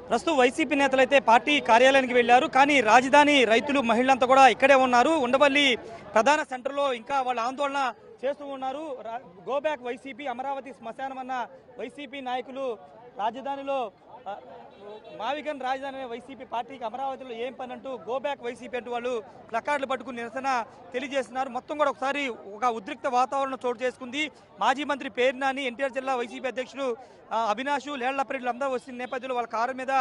ప్రస్తుతం వైసీపీ నేతలు అయితే పార్టీ కార్యాలయానికి వెళ్లారు. కానీ రాజధాని రైతులు మహిళలంతా కూడా ఇక్కడే ఉన్నారు. ఉండవల్లి ప్రధాన సెంటర్లో ఇంకా వాళ్ళు ఆందోళన చేస్తూ ఉన్నారు. గో బ్యాక్ వైసీపీ, అమరావతి శ్మశానం అన్న వైసీపీ నాయకులు రాజధానిలో మావిగన్ రాజధాని వైసీపీ పార్టీకి అమరావతిలో ఏం పని అంటూ గో బ్యాక్ వైసీపీ అంటూ వాళ్ళు ప్లకార్డులు పట్టుకుని నిరసన తెలియజేస్తున్నారు. మొత్తం కూడా ఒకసారి ఒక ఉద్రిక్త వాతావరణం చోటు చేసుకుంది. మాజీ మంత్రి పేర్ని నాని, ఎన్టీఆర్ జిల్లా వైసీపీ అధ్యక్షుడు అవినాష్, లేళ్లపరెడ్డిలు అందరూ వచ్చిన నేపథ్యంలో వాళ్ళ కారు మీద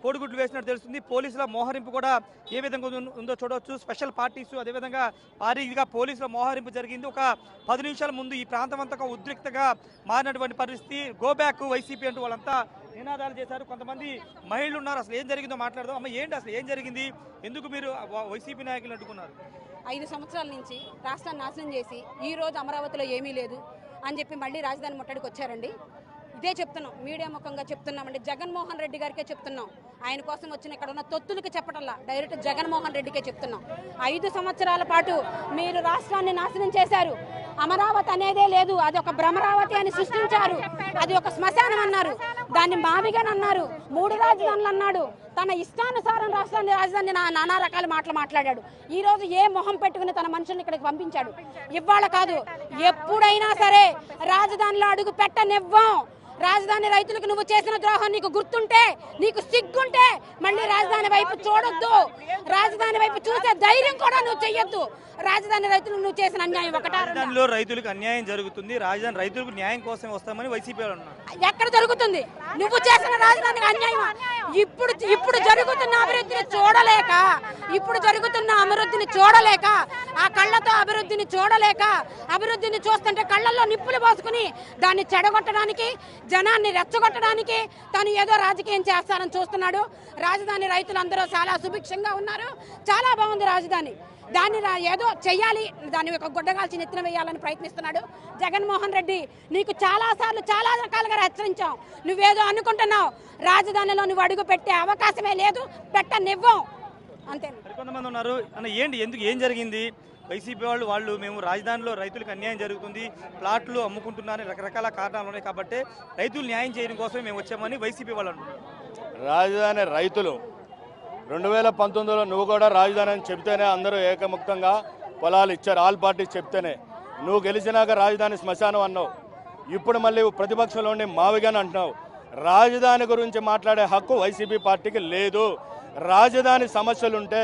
కోడిగుడ్లు వేసినట్టు తెలుస్తుంది. పోలీసుల మోహరింపు కూడా ఏ విధంగా ఉందో చూడవచ్చు. స్పెషల్ పార్టీసు అదేవిధంగా భారీగా పోలీసుల మోహరింపు జరిగింది. ఒక 10 నిమిషాల ముందు ఈ ప్రాంతం అంతా ఉద్రిక్తగా మారినటువంటి పరిస్థితి. గో బ్యాక్ వైసీపీ అంటూ వాళ్ళంతా నినాదాలు చేశారు. కొంతమంది మహిళలు ఉన్నారు. అసలు ఏం జరిగిందో మాట్లాడదాం. అమ్మ, ఏంటి అసలు ఏం జరిగింది? ఎందుకు మీరు వైసీపీ నాయకులు అడ్డుకున్నారు? 5 సంవత్సరాల నుంచి రాష్ట్రాన్ని నాశనం చేసి ఈ రోజు అమరావతిలో ఏమీ లేదు అని చెప్పి మళ్ళీ రాజధాని ముట్టడికి వచ్చారండి. ఇదే చెప్తున్నాం, మీడియా ముఖంగా చెప్తున్నామండి. జగన్మోహన్ రెడ్డి గారికే చెప్తున్నాం. ఆయన కోసం వచ్చిన ఇక్కడ ఉన్న తొత్తులకి చెప్పటల్లా డైరెక్ట్ జగన్మోహన్ రెడ్డికే చెప్తున్నాం. 5 సంవత్సరాల పాటు మీరు రాష్ట్రాన్ని నాశనం చేశారు. అమరావతి అనేదే లేదు, అది ఒక భ్రమరావతి అని సృష్టించారు. అది ఒక శ్మశానం అన్నారు, దాన్ని మావిగన్ అన్నారు, 3 రాజధానులు అన్నాడు. తన ఇష్టానుసారం రాజధాని నానా రకాల మాటలు మాట్లాడాడు. ఈ రోజు ఏ మొహం పెట్టుకుని తన మనుషుల్ని ఇక్కడికి పంపించాడు? ఇవాళ కాదు, ఎప్పుడైనా సరే రాజధానిలో అడుగు పెట్టనివ్వం. రాజధాని రైతులకు నువ్వు చేసిన ద్రోహం నీకు గుర్తుంటే, నీకు సిగ్గుంటే మళ్ళీ రాజధాని వైపు చూడొద్దు. రాజధాని వైపు చూసే ధైర్యం కూడా నువ్వు చెయ్యొద్దు. రాజధాని రైతులకు నువ్వు చేసిన అన్యాయం రాజధానిలో రైతులకు అన్యాయం జరుగుతుంది. రాజధాని రైతులకు న్యాయం కోసం వస్తామని వైసీపీ వాళ్ళు ఉన్నారు. ఎక్కడ జరుగుతుంది? నువ్వు చేసిన రాజధానికి అన్యాయం. ఇప్పుడు జరుగుతున్న అభివృద్ధిని చూడలేక, ఆ కళ్ళతో అభివృద్ధిని చూడలేక, అభివృద్ధిని చూస్తుంటే కళ్ళల్లో నిప్పులు పోసుకుని దాన్ని చెడగొట్టడానికి, జనాన్ని రెచ్చగొట్టడానికి తను ఏదో రాజకీయం చేస్తారని చూస్తున్నాడు. రాజధాని రైతులందరూ చాలా సుభిక్షంగా ఉన్నారు. చాలా బాగుంది రాజధాని. దాన్ని ఏదో చెయ్యాలి, దాన్ని ఒక గుడ్డగాల్చి నెత్తిన వేయాలని ప్రయత్నిస్తున్నాడు జగన్మోహన్ రెడ్డి. నీకు చాలాసార్లు చాలా రకాలుగా హెచ్చరించాం. నువ్వేదో అనుకుంటున్నావు. రాజధానిలో నువ్వు అడుగు పెట్టే అవకాశమే లేదు, పెట్టనివ్వం. అంతే. కొంతమంది ఉన్నారు అన్న, ఎందుకు ఏం జరిగింది? వైసీపీ వాళ్ళు మేము రాజధానిలో రైతులకు అన్యాయం జరుగుతుంది, ప్లాట్లు అమ్ముకుంటున్నారని రకరకాల కారణాలు ఉన్నాయి కాబట్టి రైతులు న్యాయం చేయడం కోసమే మేము వచ్చామని వైసీపీ వాళ్ళు అంటున్నారు. రాజధాని రైతులు 2019లో నువ్వు కూడా రాజధాని అని చెప్తేనే అందరూ ఏకముక్తంగా పొలాలు ఇచ్చారు. ఆల్ పార్టీస్ చెప్తేనే. నువ్వు గెలిచినాక రాజధాని శ్మశానం అన్నావు. ఇప్పుడు మళ్ళీ ప్రతిపక్షంలో ఉండి మావిగన్ అంటున్నావు. రాజధాని గురించి మాట్లాడే హక్కు వైసీపీ పార్టీకి లేదు. రాజధాని సమస్యలుంటే,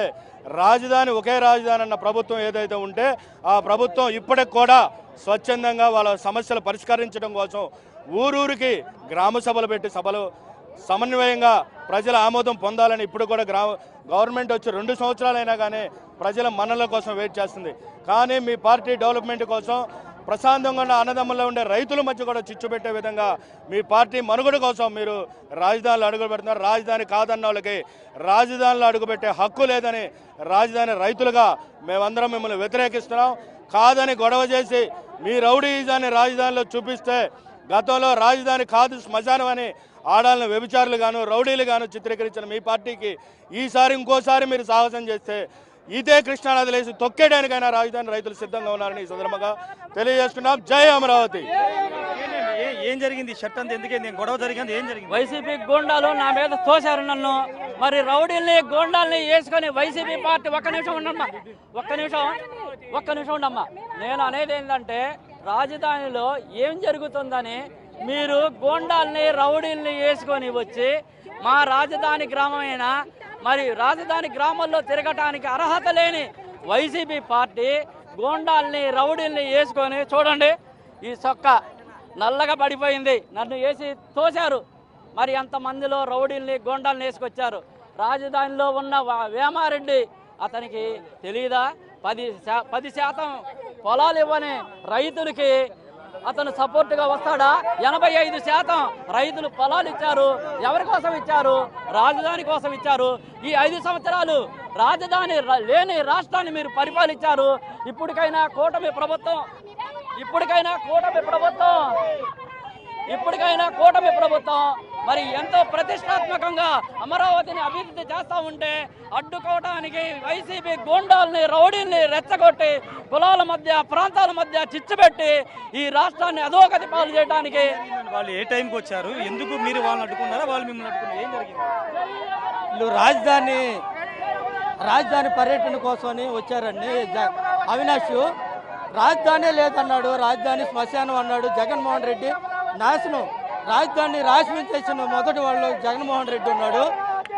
రాజధాని ఒకే రాజధాని అన్న ప్రభుత్వం ఏదైతే ఉంటే ఆ ప్రభుత్వం ఇప్పటికి కూడా స్వచ్ఛందంగా వాళ్ళ సమస్యలు పరిష్కరించడం కోసం ఊరూరికి గ్రామ సభలు పెట్టి సభలు సమన్వయంగా ప్రజల ఆమోదం పొందాలని ఇప్పుడు కూడా గవర్నమెంట్ వచ్చి 2 సంవత్సరాలైనా కానీ ప్రజల మన్నల కోసం వెయిట్ చేస్తుంది. కానీ మీ పార్టీ డెవలప్మెంట్ కోసం ప్రశాంతంగా ఉన్న అన్నదమ్ముల్లో ఉండే రైతుల మధ్య కూడా చిచ్చు పెట్టే విధంగా మీ పార్టీ మనుగడ కోసం మీరు రాజధానిలో అడుగు పెడుతున్నారు. రాజధాని కాదన్న వాళ్ళకి రాజధానిలో అడుగుపెట్టే హక్కు లేదని రాజధాని రైతులుగా మేమందరం మిమ్మల్ని వ్యతిరేకిస్తున్నాం. కాదని గొడవ చేసి మీ రౌడీజాన్ని రాజధానిలో చూపిస్తే, గతంలో రాజధాని కాదు శ్మశానం అని ఆడాలను వ్యభిచారులు గాను రౌడీలు గాను చిత్రీకరించిన మీ పార్టీకి ఈసారి ఇంకోసారి మీరు సాహసం చేస్తే ఇదే కృష్ణానది లేసి తొక్కేయడానికైనా రాజధాని రైతులు సిద్ధంగా ఉన్నారని ఈ సందర్భంగా తెలియజేస్తున్నాం. జై అమరావతి. ఏం జరిగింది? షట్ అంతా ఎందుకైంది? గొడవ జరిగింది, ఏం జరిగింది? వైసీపీ గోండాలు నా మీద తోశారు నన్ను. మరి రౌడీల్ని గోండాల్ని వేసుకొని వైసీపీ పార్టీ ఒక్క నిమిషం ఉండమ్మా. నేను అనేది ఏంటంటే, రాజధానిలో ఏం జరుగుతుందని మీరు గోండాల్ని రౌడీల్ని వేసుకొని వచ్చి మా రాజధాని గ్రామమైన మరి రాజధాని గ్రామంలో తిరగటానికి అర్హత లేని వైసీపీ పార్టీ గోండాల్ని రౌడీల్ని వేసుకొని చూడండి, ఈ సొక్క నల్లగా పడిపోయింది. నన్ను వేసి తోశారు. మరి అంతమందిలో రౌడీల్ని గోండాల్ని వేసుకొచ్చారు. రాజధానిలో ఉన్న వేమారెడ్డి అతనికి తెలియదా? 10% పొలాలు ఇవ్వని రైతులకి అతను సపోర్టుగా వస్తాడా? 85% రైతులు పొలాలు ఇచ్చారు. ఎవరి కోసం ఇచ్చారు? రాజధాని కోసం ఇచ్చారు. ఈ 5 సంవత్సరాలు రాజధాని లేని రాష్ట్రాన్ని మీరు పరిపాలించారు. ఇప్పటికైనా కూటమి ప్రభుత్వం మరి ఎంతో ప్రతిష్టాత్మక వ్యూహాత్మకంగా అమరావతిని అభివృద్ధి చేస్తా ఉంటే అడ్డుకోవడానికి వైసీపీ గూండాల్ని రౌడీల్ని రెచ్చగొట్టి కులాల మధ్య ప్రాంతాల మధ్య చిచ్చుపెట్టి ఈ రాష్ట్రాన్ని అధోగతి పాలు చేయడానికి వాళ్ళు ఏ టైంకి వచ్చారు, ఎందుకు మీరు వాళ్ళని అడ్డుకున్నారా, వాళ్ళు మిమ్మల్ని అడ్డుకున్నారు, ఏం జరిగింది? వీళ్ళు రాజధాని పర్యటన కోసమని వచ్చారండి. అవినాష్ రాజధాని లేదన్నాడు, రాజధాని శ్మశానం అన్నాడు. జగన్మోహన్ రెడ్డి రాజధాని నాశనం చేసిన మొదటి వాళ్ళు జగన్మోహన్ రెడ్డి ఉన్నాడు.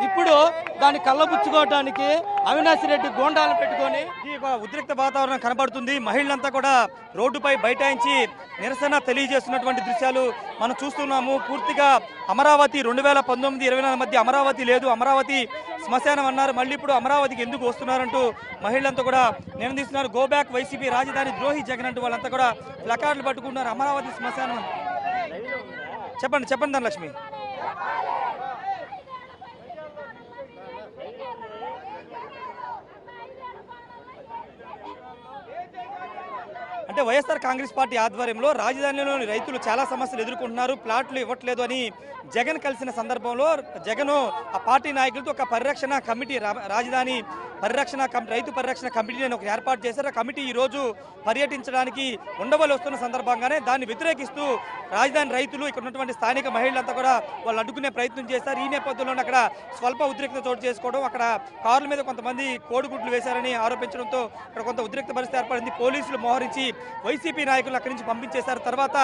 ఇప్పుడు దాన్ని కళ్ళబుచ్చుకోవడానికి అవినాష్ రెడ్డి గోండాలను పెట్టుకొని ఈ ఉద్రిక్త వాతావరణం కనబడుతుంది. మహిళలంతా కూడా రోడ్డుపై బైఠాయించి నిరసన తెలియజేస్తున్నటువంటి దృశ్యాలు మనం చూస్తున్నాము. పూర్తిగా అమరావతి 2019-24 మధ్య అమరావతి లేదు, అమరావతి శ్మశానం అన్నారు. మళ్ళీ ఇప్పుడు అమరావతికి ఎందుకు వస్తున్నారంటూ మహిళలంతా కూడా నిలదీస్తున్నారు. గో బ్యాక్ వైసీపీ, రాజధాని ద్రోహి జగన్ అంటూ వాళ్ళంతా కూడా ప్లకార్డులు పట్టుకుంటున్నారు. అమరావతి శ్మశానం చెప్పండి ధనలక్ష్మి. అంటే వైఎస్ఆర్ కాంగ్రెస్ పార్టీ ఆధ్వర్యంలో రాజధానిలోని రైతులు చాలా సమస్యలు ఎదుర్కొంటున్నారు. ప్లాట్లు ఇవ్వట్లేదు అని జగన్ కలిసిన సందర్భంలో జగన్ ఆ పార్టీ నాయకులతో ఒక పరిరక్షణ కమిటీ, రాజధాని పరిరక్షణ రైతు పరిరక్షణ కమిటీని ఒక ఏర్పాటు చేశారు. ఆ కమిటీ ఈ రోజు పర్యటించడానికి ఉండవల్లి వస్తున్న సందర్భంగానే దాన్ని వ్యతిరేకిస్తూ రాజధాని రైతులు ఇక్కడ ఉన్నటువంటి స్థానిక మహిళలంతా కూడా వాళ్ళు అడ్డుకునే ప్రయత్నం చేశారు. ఈ నేపథ్యంలోనే అక్కడ స్వల్ప ఉద్రిక్త చోటు చేసుకోవడం, అక్కడ కార్ల మీద కొంతమంది కోడిగుడ్లు వేశారని ఆరోపించడంతో అక్కడ కొంత ఉద్రిక్త పరిస్థితి ఏర్పడింది. పోలీసులు మోహరించి వైసీపీ నాయకులు అక్కడి నుంచి పంపించేశారు. తర్వాత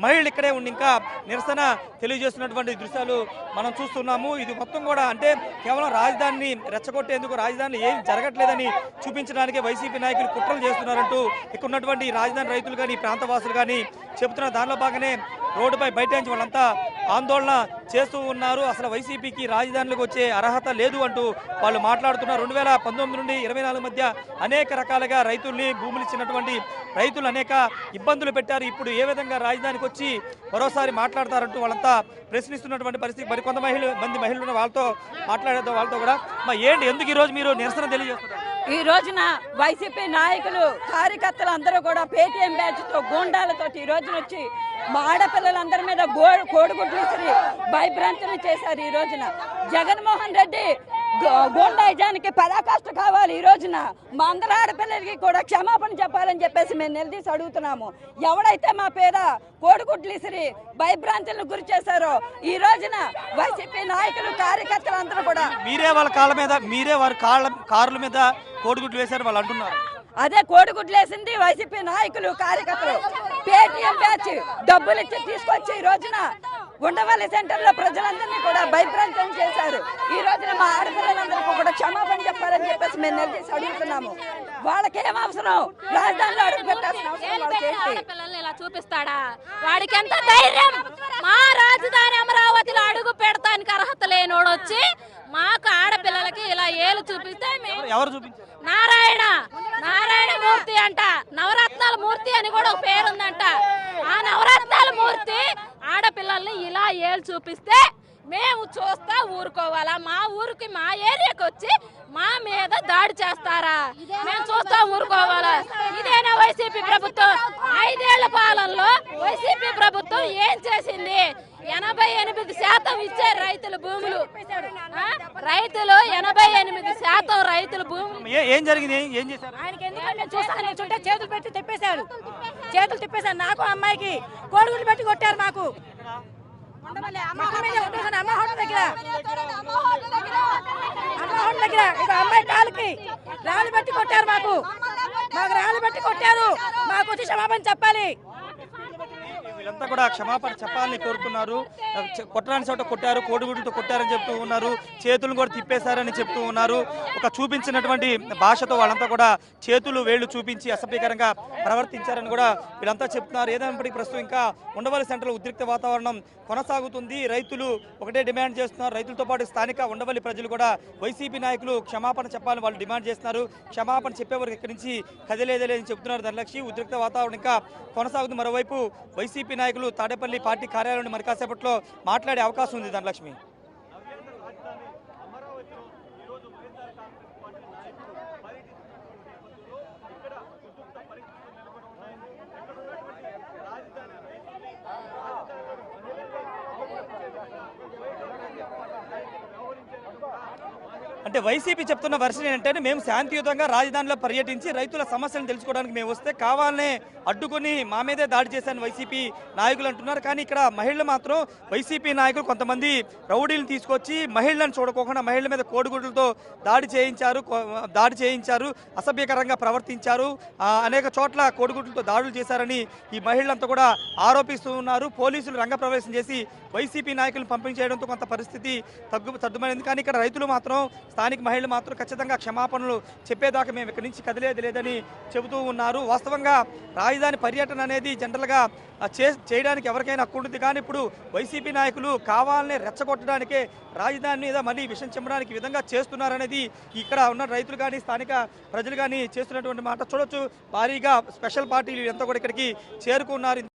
మహిళలు ఇక్కడే ఉండి ఇంకా నిరసన తెలియజేస్తున్నటువంటి దృశ్యాలు మనం చూస్తున్నాము. ఇది మొత్తం కూడా అంటే కేవలం రాజధానిని రెచ్చగొట్టేందుకు, రాజధాని ఏం జరగట్లేదని చూపించడానికి వైసీపీ నాయకులు కుట్రలు చేస్తున్నారంటూ ఇక్కడ ఉన్నటువంటి రాజధాని రైతులు కానీ ప్రాంతవాసులు కానీ చెబుతున్నారు. దానిలో భాగంగానే రోడ్డుపై బైఠాయించి వాళ్ళంతా ఆందోళన చేస్తూ ఉన్నారు. అసలు వైసీపీకి రాజధానిలోకి వచ్చే అర్హత లేదు అంటూ వాళ్ళు మాట్లాడుతున్నారు. 2019 నుండి 24 మధ్య అనేక రకాలుగా రైతుల్ని భూములు ఇచ్చినటువంటి రైతులు అనేక ఇబ్బందులు పెట్టారు. ఇప్పుడు ఏ విధంగా రాజధానికి వచ్చి మరోసారి మాట్లాడతారంటూ వాళ్ళంతా ప్రశ్నిస్తున్నటువంటి పరిస్థితి. మరికొంత మహిళలు వాళ్ళతో మాట్లాడేద్దాం. వాళ్ళతో కూడా ఏంటి, ఎందుకు ఈరోజు మీరు నిరసన తెలియజేస్తున్నారు? ఈ రోజున వైసీపీ నాయకులు కార్యకర్తలు అందరూ కూడా పేటీఎం బ్యాచ్ తో గూండాలతో ఈ రోజున వచ్చి మా ఆడపిల్లలందరి మీద కోడిగుడ్లు విసిరి భయభ్రాంతులు చేశారు. ఈ రోజున జగన్మోహన్ రెడ్డి గూండాయిజానికి పరాకాష్ట కావాలి. ఈ రోజున మా అందరి ఆడపిల్లలకి కూడా క్షమాపణ చెప్పాలని చెప్పేసి మేము నిలదీసి అడుగుతున్నాము. ఎవడైతే మా పేద కోడిగుడ్లు విసిరి భయభ్రాంతులను గురి చేశారో ఈ రోజున వైసీపీ నాయకులు కార్యకర్తలు అందరూ కూడా మీరే వారి కార్ల మీద కోడిగుడ్లు వేశారు వాళ్ళు అంటున్నారు. అదే కోడిగుడ్లు వేసింది వైసీపీ నాయకులు కార్యకర్తలు. పేటీఎం బ్యాచ్ డబ్బులు ఇచ్చి తీసుకొచ్చి ఈ రోజున ఉండవల్లి సెంటర్ లో ప్రజలందరినీ కూడా భయభ్రాంతం చేశారు. ఈ రోజున మా ఆడపిల్లలందరికీ కూడా క్షమాపణ చెప్పాలని చెప్పేసి మేము నిలదీసి అడుగుతున్నాము. వాళ్ళకేం అవసరం, రాజధానిలో అడుగు పెట్టాల్సిన అవసరం వాళ్ళకేంటి? ఇలా చూపిస్తాడా? వాడికి ఎంత ధైర్యం? మా రాజధాని అమరావతిలో అడుగు పెడతానికి అర్హత లేనోడు వచ్చి మాకు ఆడపిల్లలకి ఇలా ఏలు చూపిస్తే ఎవరు చూపించారు? నారాయణ మూర్తి అంట, నవరత్నాల మూర్తి అని కూడా ఒక పేరుందంట. ఆ నవరత్నాల మూర్తి ఆడపిల్లల్ని ఇలా ఏలు చూపిస్తే మేము చూస్తా ఊరుకోవాలా? మా ఊరికి, మా ఏరియాకి వచ్చి మా మీద దాడి చేస్తారా? మేము చూస్తా ఊరుకోవాలా? ఇదేనా వైసీపీ ప్రభుత్వం? 5 ఏళ్ల పాలనలో వైసీపీ ప్రభుత్వం ఏం చేసింది? 88% ఇచ్చారు రైతుల భూములు. రైతులు 88% రైతుల భూములు. ఏం జరిగింది, ఏం చేశారు? ఆయనకి ఎందుకంటే చూస్తుంటే చేతులు పెట్టి తిప్పేశారు. నాకు అమ్మాయికి కోడిగుడ్లు పెట్టి కొట్టారు. మాకు అమ్మ దగ్గర ఇక అమ్మాయి కాలుకి రాళ్ళు పెట్టి కొట్టారు. మాకు రాళ్ళు పెట్టి కొట్టారు. మాకు వచ్చి క్షమాపణ చెప్పాలి. వీళ్ళంతా కూడా క్షమాపణ చెప్పాలని కోరుతున్నారు. కొట్టరాని చోట కొట్టారు, కోడిగుడ్లతో కొట్టారని చెప్తూ ఉన్నారు. చేతులు కూడా తిప్పేశారని చెప్తూ ఉన్నారు. ఒక చూపించినటువంటి భాషతో వాళ్ళంతా కూడా చేతులు వేళ్లు చూపించి అసభ్యకరంగా ప్రవర్తించారని కూడా వీళ్ళంతా చెప్తున్నారు. ఏదైనప్పటికీ ప్రస్తుతం ఇంకా ఉండవల్లి సెంటర్లో ఉద్రిక్త వాతావరణం కొనసాగుతుంది. రైతులు ఒకటే డిమాండ్ చేస్తున్నారు. రైతులతో పాటు స్థానిక ఉండవల్లి ప్రజలు కూడా వైసీపీ నాయకులు క్షమాపణ చెప్పాలని వాళ్ళు డిమాండ్ చేస్తున్నారు. క్షమాపణ చెప్పేవారికి ఇక్కడి నుంచి కదిలేదని చెప్తున్నారు ధనలక్ష్మి. ఉద్రిక్త వాతావరణం ఇంకా కొనసాగుతుంది. మరోవైపు వైసీపీ నాయకులు తాడేపల్లి పార్టీ కార్యాలయం మరి కాసేపట్లో మాట్లాడే అవకాశం ఉంది ధనలక్ష్మి. అంటే వైసీపీ చెప్తున్న వర్షన్ ఏంటంటే మేము శాంతియుతంగా రాజధానిలో పర్యటించి రైతుల సమస్యలను తెలుసుకోవడానికి మేము వస్తే కావాలనే అడ్డుకొని మా మీదే దాడి చేశాను వైసీపీ నాయకులు అంటున్నారు. కానీ ఇక్కడ మహిళలు మాత్రం వైసీపీ నాయకులు కొంతమంది రౌడీలను తీసుకొచ్చి మహిళలను చూడకోకుండా మహిళల మీద కోడిగుడ్లతో దాడి చేయించారు, అసభ్యకరంగా ప్రవర్తించారు, అనేక చోట్ల కోడిగుడ్లతో దాడులు చేశారని ఈ మహిళలంతా కూడా ఆరోపిస్తూ ఉన్నారు. పోలీసులు రంగప్రవేశం చేసి వైసీపీ నాయకులను పంపించేయడంతో కొంత పరిస్థితి సర్దుమైంది. కానీ ఇక్కడ రైతులు మాత్రం స్థానిక మహిళలు మాత్రం ఖచ్చితంగా క్షమాపణలు చెప్పేదాకా మేము ఇక్కడి నుంచి కదిలేది లేదని చెబుతూ ఉన్నారు. వాస్తవంగా రాజధాని పర్యటన అనేది జనరల్గా చేయడానికి ఎవరికైనా హక్కు ఉంటుంది. కానీ ఇప్పుడు వైసీపీ నాయకులు కావాలనే రెచ్చగొట్టడానికే రాజధాని మీద మళ్ళీ విషం చెమ్మడానికి విధంగా చేస్తున్నారనేది ఇక్కడ ఉన్న రైతులు కానీ స్థానిక ప్రజలు కానీ చేస్తున్నటువంటి మాట చూడొచ్చు. భారీగా స్పెషల్ పార్టీలు ఎంత కూడా ఇక్కడికి చేరుకున్నారు.